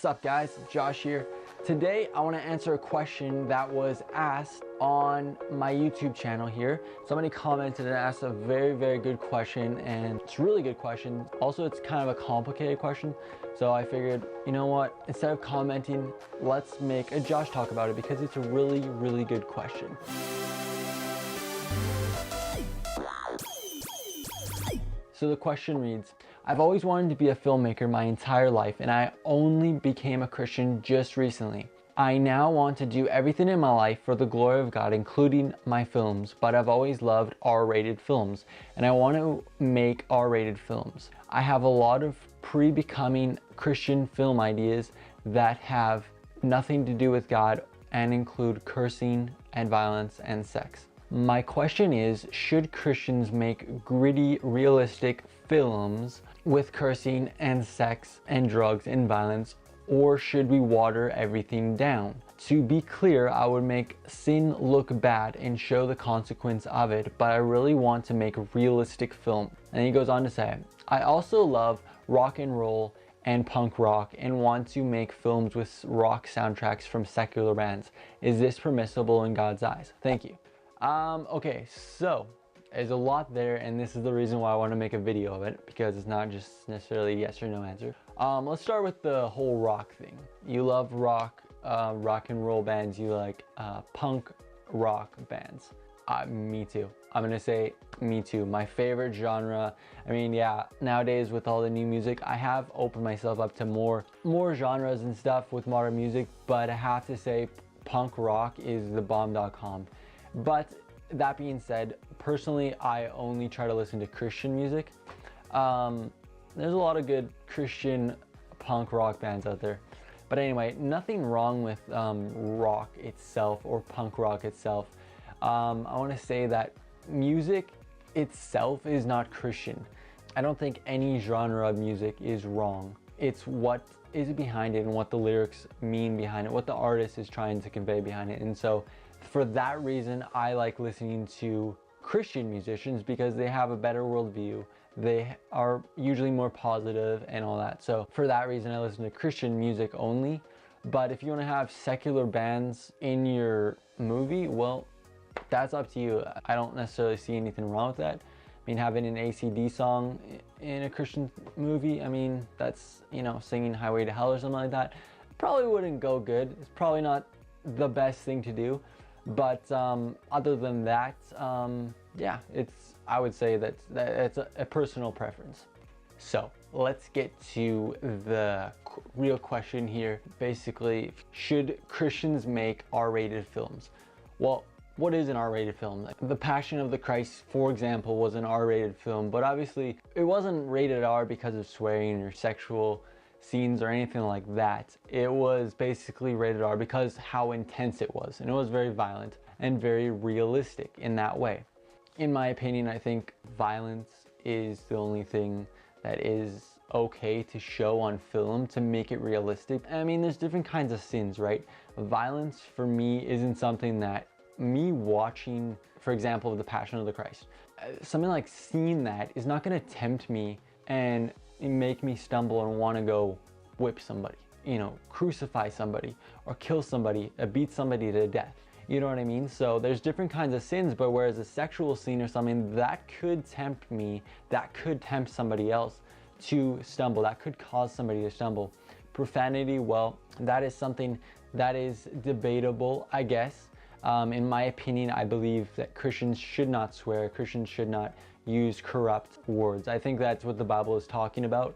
up guys, Josh here. Today I want to answer a question that was asked on my YouTube channel here. Somebody commented and asked a very good question, and it's a really good question. Also, it's kind of a complicated question, so I figured, you know what, instead of commenting, let's make a Josh talk about it because it's a really good question. So the question reads, I've always wanted to be a filmmaker my entire life, and I only became a Christian just recently. I now want to do everything in my life for the glory of God, including my films, but I've always loved R-rated films, and I want to make R-rated films. I have a lot of pre-becoming Christian film ideas that have nothing to do with God and include cursing and violence and sex. My question is, should Christians make gritty, realistic films with cursing and sex and drugs and violence, or should we water everything down? To be clear, I would make sin look bad and show the consequence of it, but I really want to make a realistic film. And he goes on to say, I also love rock and roll and punk rock and want to make films with rock soundtracks from secular bands. Is this permissible in God's eyes? Thank you. Okay, so there's a lot there, and this is the reason why I want to make a video of it, because it's not just necessarily a yes or no answer. Let's start with the whole rock thing. You love rock, rock and roll bands, you like punk rock bands. Me too. I'm gonna say me too. My favorite genre. I mean, yeah, nowadays with all the new music, I have opened myself up to more genres and stuff with modern music, but I have to say punk rock is the bomb.com. But that being said, personally, I only try to listen to Christian music. There's a lot of good Christian punk rock bands out there. But anyway, nothing wrong with rock itself or punk rock itself. I want to say that music itself is not Christian. I don't think any genre of music is wrong. It's what is behind it and what the lyrics mean behind it, what the artist is trying to convey behind it. And so for that reason, I like listening to Christian musicians because they have a better worldview. They are usually more positive and all that. So for that reason, I listen to Christian music only. But if you want to have secular bands in your movie, well, that's up to you. I don't necessarily see anything wrong with that. I mean, having an ACD song in a Christian movie, I mean, that's, you know, singing Highway to Hell or something like that, probably wouldn't go good. It's probably not the best thing to do. But other than that, yeah, I would say that it's a personal preference. So let's get to the real question here. Basically, should Christians make R-rated films? Well, what is an R-rated film? Like, The Passion of the Christ, for example, was an R-rated film, but obviously it wasn't rated R because of swearing or sexual scenes or anything like that. It was basically rated R because how intense it was, and it was very violent and very realistic in that way. In my opinion, I think violence is the only thing that is okay to show on film to make it realistic. I mean, there's different kinds of sins, right? Violence for me isn't something that me watching, for example, The Passion of the Christ, something like seeing that is not going to tempt me and make me stumble and want to go whip somebody, you know, crucify somebody or kill somebody, beat somebody to death. You know what I mean? So there's different kinds of sins, but whereas a sexual scene or something, that could tempt me, that could tempt somebody else to stumble, that could cause somebody to stumble. Profanity, well, that is something that is debatable, I guess. In my opinion, I believe that Christians should not swear, Christians should not use corrupt words. I think that's what the Bible is talking about.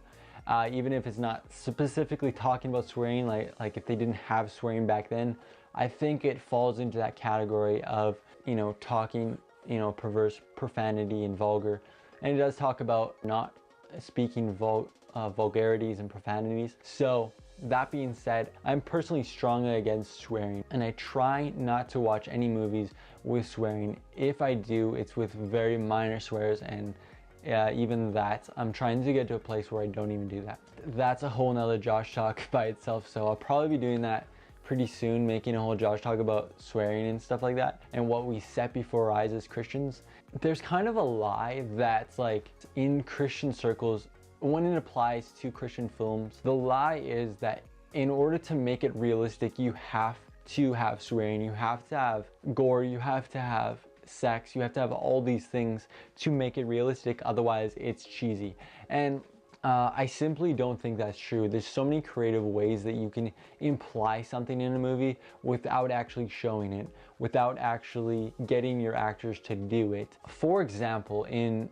Even if it's not specifically talking about swearing, like if they didn't have swearing back then, I think it falls into that category of, you know, talking, you know, perverse profanity and vulgar. And it does talk about not speaking vulgarities and profanities. So that being said, I'm personally strongly against swearing, and I try not to watch any movies with swearing. If I do, it's with very minor swears, and even that, I'm trying to get to a place where I don't even do that. That's a whole nother Josh talk by itself, so I'll probably be doing that pretty soon, making a whole Josh talk about swearing and stuff like that, and what we set before our eyes as Christians. There's kind of a lie that's like in Christian circles, when it applies to Christian films, the lie is that in order to make it realistic, you have to have swearing, you have to have gore, you have to have sex, you have to have all these things to make it realistic, otherwise it's cheesy. And I simply don't think that's true. There's so many creative ways that you can imply something in a movie without actually showing it, without actually getting your actors to do it. For example, in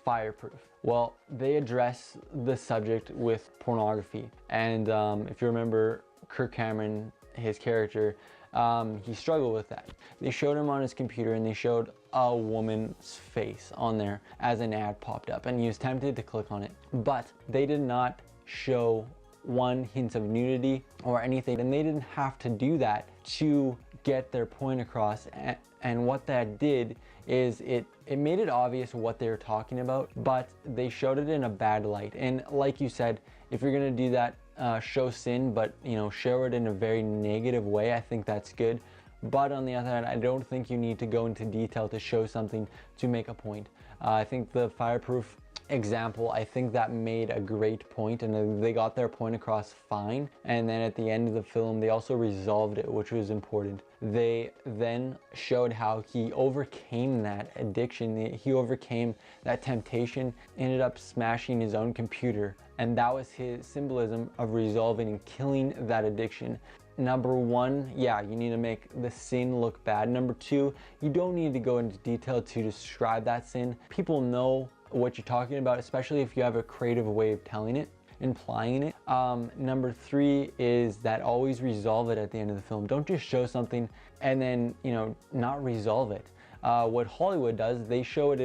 Fireproof, well, they address the subject with pornography. And if you remember Kirk Cameron, his character, he struggled with that. They showed him on his computer and they showed a woman's face on there as an ad popped up, and he was tempted to click on it. But they did not show one hint of nudity or anything, and they didn't have to do that to get their point across. And what that did is it made it obvious what they were talking about, but they showed it in a bad light. And like you said, if you're gonna do that, show sin, but show it in a very negative way, I think that's good. But on the other hand, I don't think you need to go into detail to show something to make a point. I think the Fireproof example, I think that made a great point, and they got their point across fine. And then at the end of the film, they also resolved it, which was important. They then showed how he overcame that addiction, he overcame that temptation, ended up smashing his own computer, and that was his symbolism of resolving and killing that addiction. Number one, yeah, you need to make the sin look bad. Number two, you don't need to go into detail to describe that sin. People know what you're talking about, especially if you have a creative way of telling it, implying it. Number three is that always resolve it at the end of the film. Don't just show something and then not resolve it. What Hollywood does, they show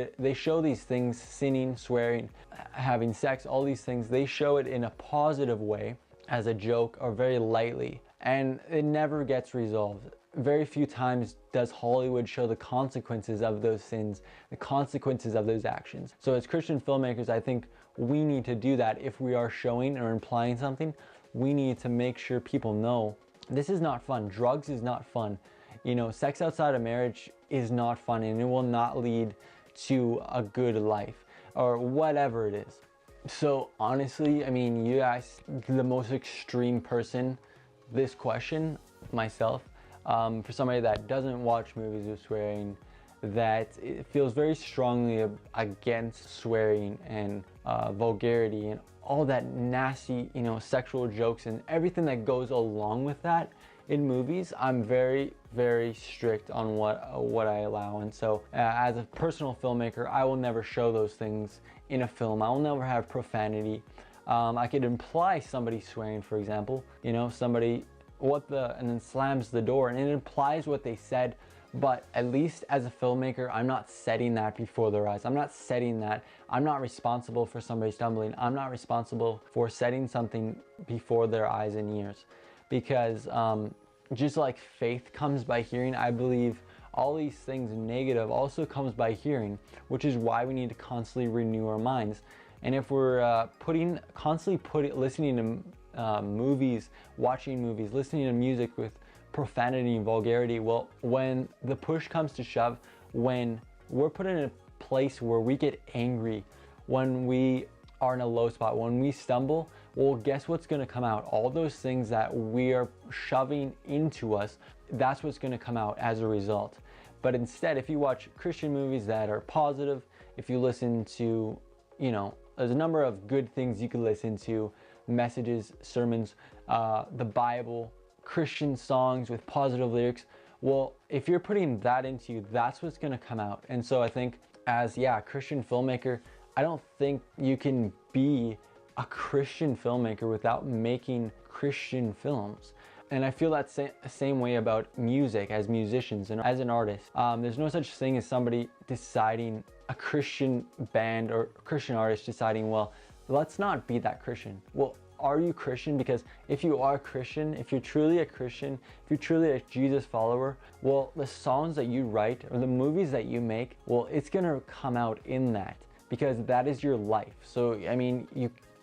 these things, sinning, swearing, having sex, all these things, they show it in a positive way as a joke or very lightly, and it never gets resolved. Very few times does Hollywood show the consequences of those sins, the consequences of those actions. So as Christian filmmakers, I think we need to do that. If we are showing or implying something, we need to make sure people know this is not fun. Drugs is not fun. Sex outside of marriage is not fun, and it will not lead to a good life or whatever it is. So honestly, I mean, you asked the most extreme person this question, myself. For somebody that doesn't watch movies with swearing, that it feels very strongly against swearing and vulgarity and all that nasty, sexual jokes and everything that goes along with that in movies, I'm very, very strict on what I allow. And so as a personal filmmaker, I will never show those things in a film. I will never have profanity. I could imply somebody swearing, for example, somebody and then slams the door, and it implies what they said, but at least as a filmmaker, I'm not setting that before their eyes. I'm not setting that. I'm not responsible for somebody stumbling. I'm not responsible for setting something before their eyes and ears, because just like faith comes by hearing, I believe all these things negative also comes by hearing, which is why we need to constantly renew our minds. And if we're constantly listening to movies, watching movies, listening to music with profanity and vulgarity, well, when the push comes to shove, when we're put in a place where we get angry, when we are in a low spot, when we stumble, well, guess what's going to come out? All those things that we are shoving into us, that's what's going to come out as a result. But instead, if you watch Christian movies that are positive, if you listen to, there's a number of good things you can listen to, messages, sermons, the Bible, Christian songs with positive lyrics. Well, if you're putting that into you, that's what's going to come out. And so I think as a Christian filmmaker, I don't think you can be a Christian filmmaker without making Christian films. And I feel that same way about music as musicians and as an artist. There's no such thing as somebody deciding, a Christian band or Christian artist deciding, well, let's not be that Christian. Well, are you Christian? Because if you are Christian, if you're truly a Christian, if you're truly a Jesus follower, well, the songs that you write or the movies that you make, well, it's gonna come out in that, because that is your life. So, I mean,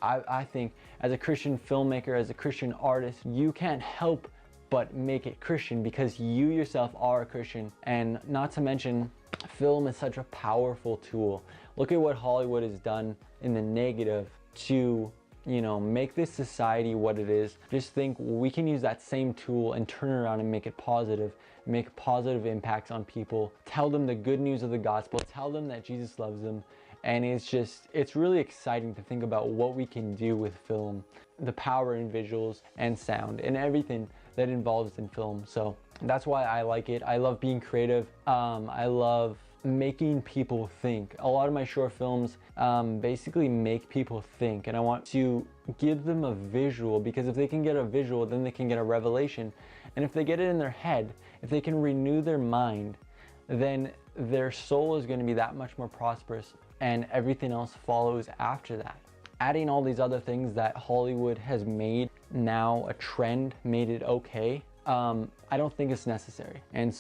I think as a Christian filmmaker, as a Christian artist, you can't help but make it Christian because you yourself are a Christian. And not to mention, film is such a powerful tool. Look at what Hollywood has done in the negative to make this society what it is. Just think we can use that same tool and turn it around and make it positive, make positive impacts on people, tell them the good news of the gospel, tell them that Jesus loves them. And it's really exciting to think about what we can do with film, the power in visuals and sound and everything that involves in film. So that's why I like it. I love being creative. I love making people think. A lot of my short films basically make people think, and I want to give them a visual, because if they can get a visual, then they can get a revelation. And if they get it in their head, if they can renew their mind, then their soul is going to be that much more prosperous, and everything else follows after that. Adding all these other things that Hollywood has made now a trend, made it okay, I don't think it's necessary. And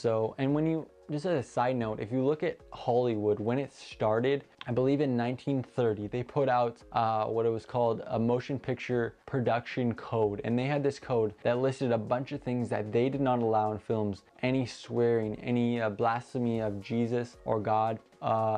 when you, just as a side note, if you look at Hollywood, when it started, I believe in 1930, they put out what it was called a motion picture production code. And they had this code that listed a bunch of things that they did not allow in films. Any swearing, any blasphemy of Jesus or God,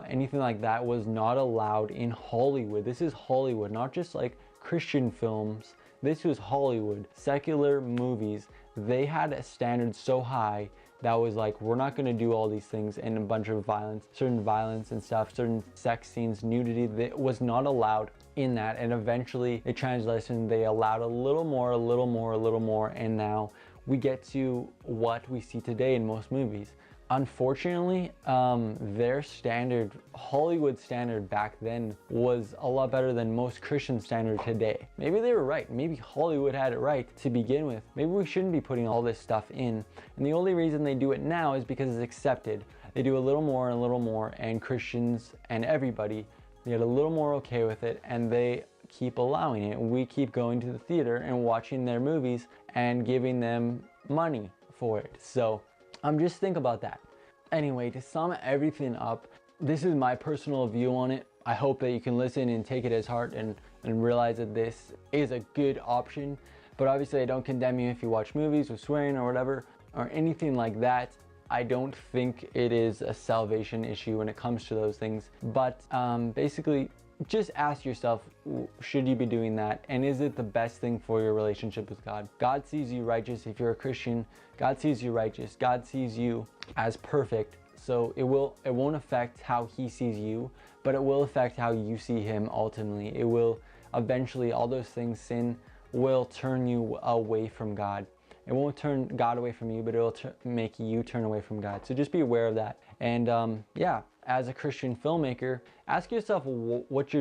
anything like that was not allowed in Hollywood. This is Hollywood, not just like Christian films. This was Hollywood, secular movies. They had a standard so high that was like, we're not gonna do all these things, and a bunch of violence, certain violence and stuff, certain sex scenes, nudity, that was not allowed in that. And eventually they translated, they allowed a little more, a little more, a little more, and now we get to what we see today in most movies. Unfortunately, their standard, Hollywood standard back then, was a lot better than most Christian standard today. Maybe they were right. Maybe Hollywood had it right to begin with. Maybe we shouldn't be putting all this stuff in. And the only reason they do it now is because it's accepted. They do a little more, and Christians and everybody, they get a little more okay with it, and they keep allowing it. We keep going to the theater and watching their movies and giving them money for it. So just think about that. Anyway, to sum everything up, this is my personal view on it. I hope that you can listen and take it as heart and realize that this is a good option. But obviously I don't condemn you if you watch movies with swearing or whatever, or anything like that. I don't think it is a salvation issue when it comes to those things. But basically, just ask yourself, should you be doing that? And is it the best thing for your relationship with God? God sees you righteous. If you're a Christian, God sees you righteous. God sees you as perfect. So it won't affect how he sees you, but it will affect how you see him ultimately. It will eventually, all those things, sin will turn you away from God. It won't turn God away from you, but it'll make you turn away from God. So just be aware of that. And yeah, as a Christian filmmaker, ask yourself what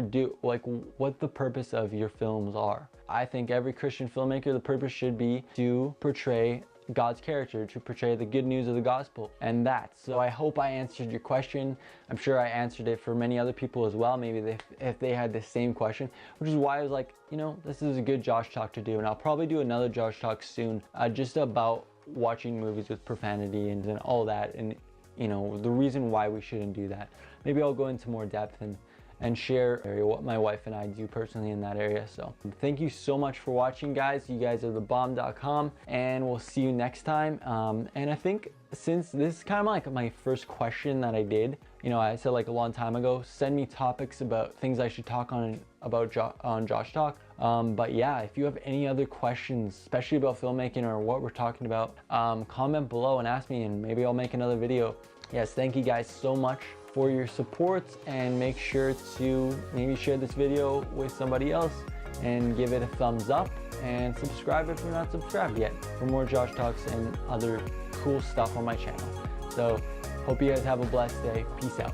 what the purpose of your films are. I think every Christian filmmaker, the purpose should be to portray God's character, to portray the good news of the gospel, and that's. So I hope I answered your question. I'm sure I answered it for many other people as well, maybe if they had the same question, which is why I was like, this is a good Josh Talk to do, and I'll probably do another Josh Talk soon, just about watching movies with profanity and all that, and the reason why we shouldn't do that. Maybe I'll go into more depth and share what my wife and I do personally in that area. So thank you so much for watching, guys. You guys are thebomb.com, and we'll see you next time. And I think since this is kind of like my first question that I did, I said like a long time ago, send me topics about things I should talk on Josh Talk. But yeah, if you have any other questions, especially about filmmaking or what we're talking about, comment below and ask me, and maybe I'll make another video. Yes, thank you guys so much for your support, and make sure to maybe share this video with somebody else and give it a thumbs up, and subscribe if you're not subscribed yet for more Josh Talks and other cool stuff on my channel. So hope you guys have a blessed day. Peace out.